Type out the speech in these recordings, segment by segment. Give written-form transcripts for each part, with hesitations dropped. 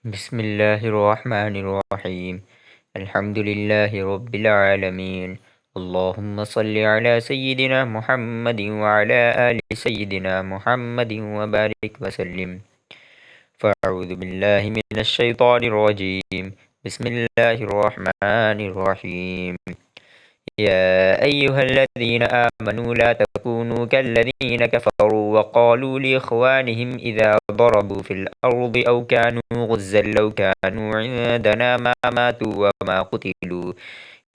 بسم الله الرحمن الرحيم. الحمد لله رب العالمين. اللهم صل على سيدنا محمد وعلى آل سيدنا محمد وبارك وسلم. فأعوذ بالله من الشيطان الرجيم. بسم الله الرحمن الرحيم. يا أيها الذين آمنوا لا تكونوا كالذين كفروا وقالوا لإخوانهم إذا ضربوا في الأرض أو كانوا غزا لو كانوا عندنا ما ماتوا وما قتلوا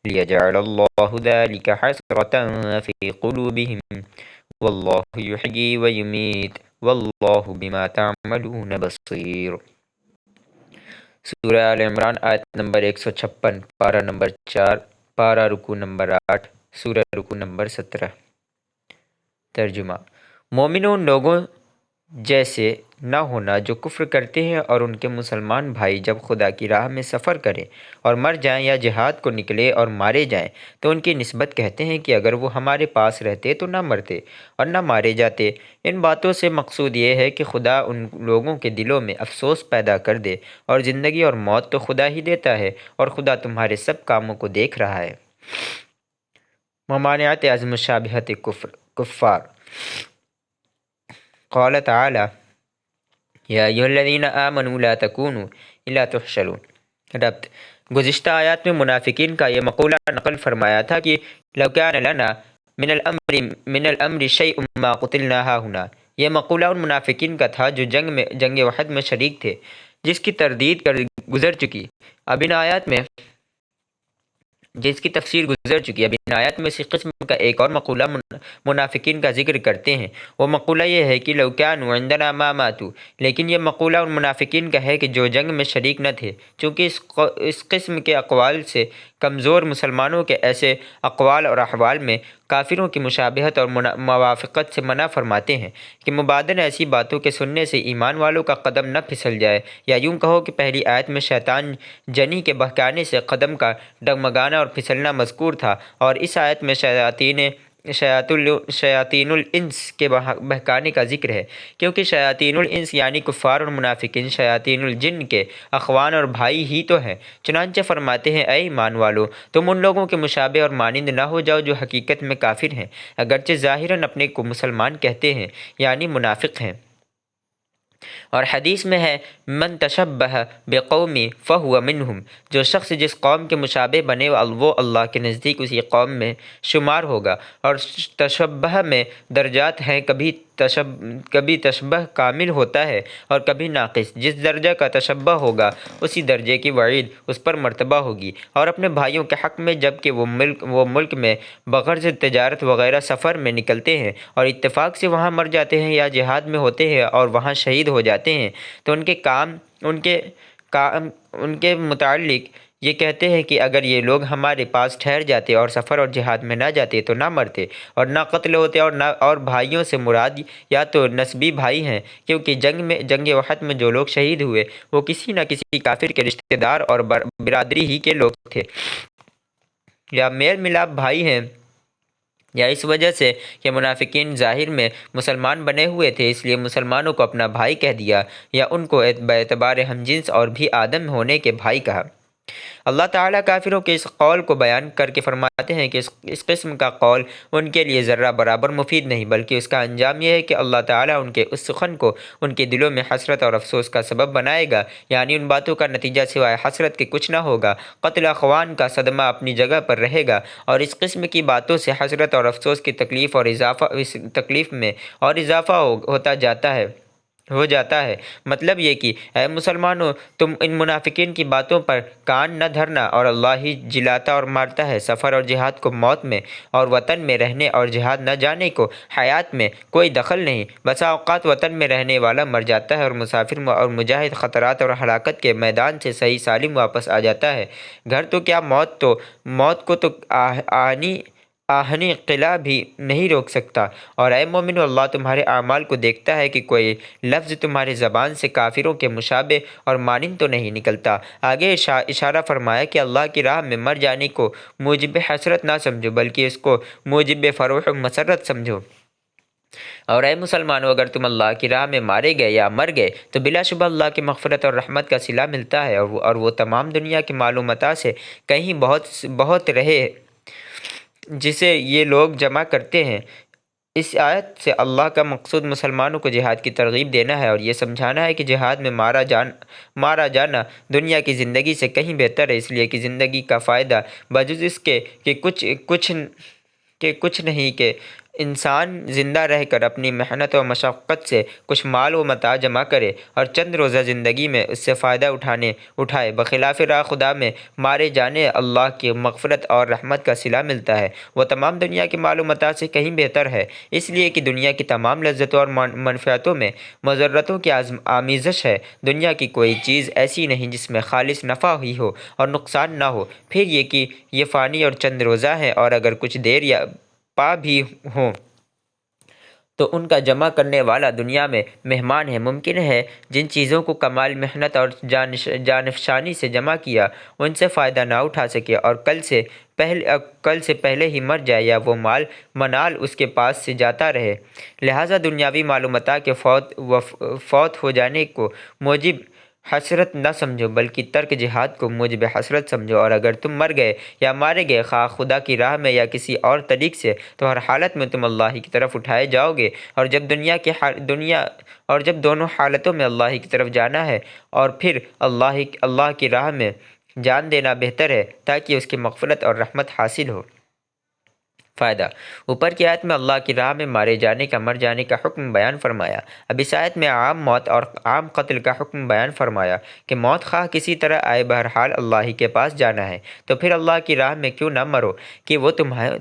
ليجعل الله ذلك حسرة في قلوبهم والله يحيي ويميت والله بما تعملون بصير. سورہ آل عمران آیت نمبر 156، پارہ نمبر 4، پارہ رکوع نمبر 8، سورہ رکوع نمبر 17۔ ترجمہ: مومنوں ان لوگوں جیسے نہ ہونا جو کفر کرتے ہیں اور ان کے مسلمان بھائی جب خدا کی راہ میں سفر کریں اور مر جائیں یا جہاد کو نکلے اور مارے جائیں تو ان کی نسبت کہتے ہیں کہ اگر وہ ہمارے پاس رہتے تو نہ مرتے اور نہ مارے جاتے۔ ان باتوں سے مقصود یہ ہے کہ خدا ان لوگوں کے دلوں میں افسوس پیدا کر دے، اور زندگی اور موت تو خدا ہی دیتا ہے اور خدا تمہارے سب کاموں کو دیکھ رہا ہے۔ ممانعت از مشابہت کفار۔ قال تعالی: یا ایھا الذین آمنوا لا تکونوا الا تحشرون۔ ربط: گزشتہ آیات میں منافقین کا یہ مقولہ نقل فرمایا تھا کہ لو کان لنا من الامر شیء ما قتلنا ھاہنا۔ یہ مقولہ ان منافقین کا تھا جو جنگ احد میں شریک تھے، جس کی تردید گزر چکی۔ اب ان آیات میں اسی قسم کا ایک اور مقولہ منافقین کا ذکر کرتے ہیں۔ وہ مقولہ یہ ہے کہ لو کانوا عندنا ما ماتوا، لیکن یہ مقولہ ان منافقین کا ہے کہ جو جنگ میں شریک نہ تھے، چونکہ اس قسم کے اقوال سے کمزور مسلمانوں کے ایسے اقوال اور احوال میں کافروں کی مشابہت اور موافقت سے منع فرماتے ہیں کہ مبادن ایسی باتوں کے سننے سے ایمان والوں کا قدم نہ پھسل جائے، یا یوں کہو کہ پہلی آیت میں شیطان جنی کے بہکانے سے قدم کا ڈگمگانا اور پھسلنا مذکور تھا، اور اس آیت میں شیاطین الانس کے بہکانے کا ذکر ہے، کیونکہ شیاطین الانس یعنی کفار اور منافقین شیاطین الجن کے اخوان اور بھائی ہی تو ہیں۔ چنانچہ فرماتے ہیں: اے ایمان والو، تم ان لوگوں کے مشابہ اور مانند نہ ہو جاؤ جو حقیقت میں کافر ہیں، اگرچہ ظاہراً اپنے کو مسلمان کہتے ہیں، یعنی منافق ہیں۔ اور حدیث میں ہے: من تشبہ بقوم فہو منہم۔ جو شخص جس قوم کے مشابہ بنے وہ اللہ کے نزدیک اسی قوم میں شمار ہوگا۔ اور تشبہ میں درجات ہیں، کبھی تشبہ کامل ہوتا ہے اور کبھی ناقص۔ جس درجہ کا تشبہ ہوگا اسی درجے کی وعید اس پر مرتبہ ہوگی۔ اور اپنے بھائیوں کے حق میں جب کہ وہ ملک میں بغرض تجارت وغیرہ سفر میں نکلتے ہیں اور اتفاق سے وہاں مر جاتے ہیں یا جہاد میں ہوتے ہیں اور وہاں شہید ہو جاتے ہیں، تو ان کے متعلق یہ کہتے ہیں کہ اگر یہ لوگ ہمارے پاس ٹھہر جاتے اور سفر اور جہاد میں نہ جاتے تو نہ مرتے اور نہ قتل ہوتے، اور بھائیوں سے مراد یا تو نسبی بھائی ہیں، کیونکہ جنگ احد میں جو لوگ شہید ہوئے وہ کسی نہ کسی کافر کے رشتہ دار اور برادری ہی کے لوگ تھے، یا میل ملاپ بھائی ہیں، یا اس وجہ سے کہ منافقین ظاہر میں مسلمان بنے ہوئے تھے اس لیے مسلمانوں کو اپنا بھائی کہہ دیا، یا ان کو باعتبار ہم جنس اور بھی آدم ہونے کے بھائی کہا۔ اللہ تعالیٰ کافروں کے اس قول کو بیان کر کے فرماتے ہیں کہ اس قسم کا قول ان کے لیے ذرہ برابر مفید نہیں، بلکہ اس کا انجام یہ ہے کہ اللہ تعالیٰ ان کے اس سخن کو ان کے دلوں میں حسرت اور افسوس کا سبب بنائے گا، یعنی ان باتوں کا نتیجہ سوائے حسرت کے کچھ نہ ہوگا۔ قتل اخوان کا صدمہ اپنی جگہ پر رہے گا، اور اس قسم کی باتوں سے حسرت اور افسوس کی تکلیف میں اور اضافہ ہو جاتا ہے۔ مطلب یہ کہ اے مسلمانوں، تم ان منافقین کی باتوں پر کان نہ دھرنا، اور اللہ ہی جلاتا اور مارتا ہے۔ سفر اور جہاد کو موت میں اور وطن میں رہنے اور جہاد نہ جانے کو حیات میں کوئی دخل نہیں۔ بسا اوقات وطن میں رہنے والا مر جاتا ہے اور مسافر اور مجاہد خطرات اور ہلاکت کے میدان سے صحیح سالم واپس آ جاتا ہے۔ گھر تو کیا موت کو تو آہنی قلعہ بھی نہیں روک سکتا۔ اور اے مومنو، اللہ تمہارے اعمال کو دیکھتا ہے کہ کوئی لفظ تمہاری زبان سے کافروں کے مشابہ اور مانند تو نہیں نکلتا۔ آگے اشارہ فرمایا کہ اللہ کی راہ میں مر جانے کو موجب حسرت نہ سمجھو، بلکہ اس کو موجب فروح و مسرت سمجھو۔ اور اے مسلمانوں، اگر تم اللہ کی راہ میں مارے گئے یا مر گئے تو بلا شبہ اللہ کی مغفرت اور رحمت کا صلہ ملتا ہے، اور وہ تمام دنیا کی معلومات سے کہیں بہت بہت رہے جسے یہ لوگ جمع کرتے ہیں۔ اس آیت سے اللہ کا مقصود مسلمانوں کو جہاد کی ترغیب دینا ہے اور یہ سمجھانا ہے کہ جہاد میں مارا جانا دنیا کی زندگی سے کہیں بہتر ہے، اس لیے کہ زندگی کا فائدہ بجز اس کے کہ کچھ نہیں کہ انسان زندہ رہ کر اپنی محنت و مشقت سے کچھ مال و متاع جمع کرے اور چند روزہ زندگی میں اس سے فائدہ اٹھائے، بخلاف راہ خدا میں مارے جانے اللہ کی مغفرت اور رحمت کا صلہ ملتا ہے، وہ تمام دنیا کی مال و متاع سے کہیں بہتر ہے، اس لیے کہ دنیا کی تمام لذتوں اور منفعتوں میں مضرتوں کی آمیزش ہے۔ دنیا کی کوئی چیز ایسی نہیں جس میں خالص نفع ہی ہو اور نقصان نہ ہو، پھر یہ کہ یہ فانی اور چند روزہ ہے، اور اگر کچھ دیر یا پا بھی ہوں تو ان کا جمع کرنے والا دنیا میں مہمان ہے۔ ممکن ہے جن چیزوں کو کمال محنت اور جانفشانی سے جمع کیا ان سے فائدہ نہ اٹھا سکے اور کل سے پہلے ہی مر جائے یا وہ مال منال اس کے پاس سے جاتا رہے، لہٰذا دنیاوی معلومات کے فوت ہو جانے کو موجب حسرت نہ سمجھو بلکہ ترک جہاد کو موجب حسرت سمجھو، اور اگر تم مر گئے یا مارے گئے خواہ خدا کی راہ میں یا کسی اور طریق سے تو ہر حالت میں تم اللہ کی طرف اٹھائے جاؤ گے، اور جب دونوں حالتوں میں اللہ کی طرف جانا ہے اور پھر اللہ کی راہ میں جان دینا بہتر ہے تاکہ اس کی مغفرت اور رحمت حاصل ہو۔ فائدہ: اوپر کی آیت میں اللہ کی راہ میں مارے جانے کا مر جانے کا حکم بیان فرمایا۔ اب اس آیت میں عام موت اور عام قتل کا حکم بیان فرمایا کہ موت خواہ کسی طرح آئے بہرحال اللہ ہی کے پاس جانا ہے، تو پھر اللہ کی راہ میں کیوں نہ مرو کہ وہ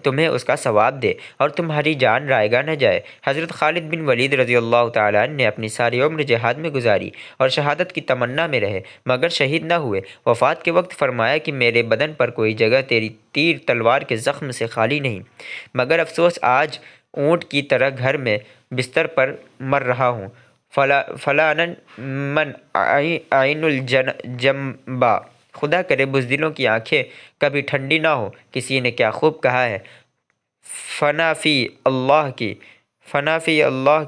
تمہیں اس کا ثواب دے اور تمہاری جان رائگاں نہ جائے۔ حضرت خالد بن ولید رضی اللہ تعالیٰ عنہ نے اپنی ساری عمر جہاد میں گزاری اور شہادت کی تمنا میں رہے مگر شہید نہ ہوئے۔ وفات کے وقت فرمایا کہ میرے بدن پر کوئی جگہ تیری تیر تلوار کے زخم سے خالی نہیں، مگر افسوس آج اونٹ کی طرح گھر میں بستر پر مر رہا ہوں۔ فلانن من عین الجنبا، خدا کرے بزدلوں کی آنکھیں کبھی ٹھنڈی نہ ہو۔ کسی نے کیا خوب کہا ہے، فنا فی اللہ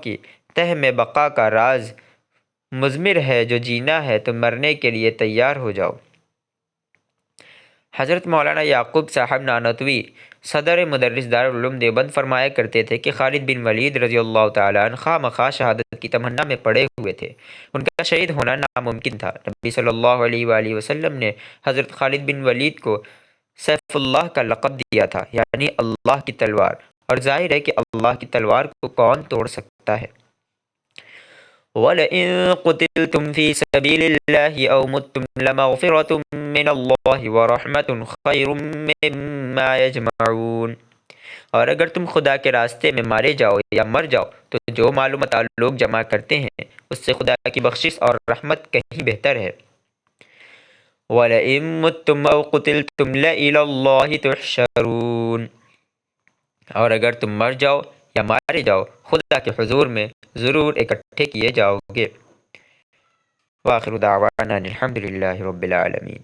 کی تہ میں بقا کا راز مضمر ہے، جو جینا ہے تو مرنے کے لیے تیار ہو جاؤ۔ حضرت مولانا یعقوب صاحب نانوتوی صدر مدرس دارالعلوم دیوبند فرمایا کرتے تھے کہ خالد بن ولید رضی اللہ تعالیٰ عنہ خواہ مخواہ شہادت کی تمنا میں پڑے ہوئے تھے، ان کا شہید ہونا ناممکن تھا۔ نبی صلی اللہ علیہ وآلہ وسلم نے حضرت خالد بن ولید کو سیف اللہ کا لقب دیا تھا، یعنی اللہ کی تلوار، اور ظاہر ہے کہ اللہ کی تلوار کو کون توڑ سکتا ہے۔ وَلَئِن قُتِلْتُمْ فِي سَبِيلِ اللَّهِ أَوْ مُتُّمْ لَمَغْفِرَةٌ مِّنَ اللَّهِ وَرَحْمَةٌ خَيْرٌ مِّمَّا يَجْمَعُونَ۔ اور اگر تم خدا کے راستے میں مارے جاؤ یا مر جاؤ تو جو معلومات لوگ جمع کرتے ہیں اس سے خدا کی بخشش اور رحمت کہیں بہتر ہے۔ وَلَئِن مُتُّمْ أَوْ قُتِلْتُمْ لَإِلَى اللَّهِ تُحْشَرُونَ۔ اور اگر تم مر جاؤ یا مارے جاؤ خدا کے حضور میں ضرور اکٹھے کیے جاؤ گے۔ وآخر دعوانا الحمد للہ رب العالمین۔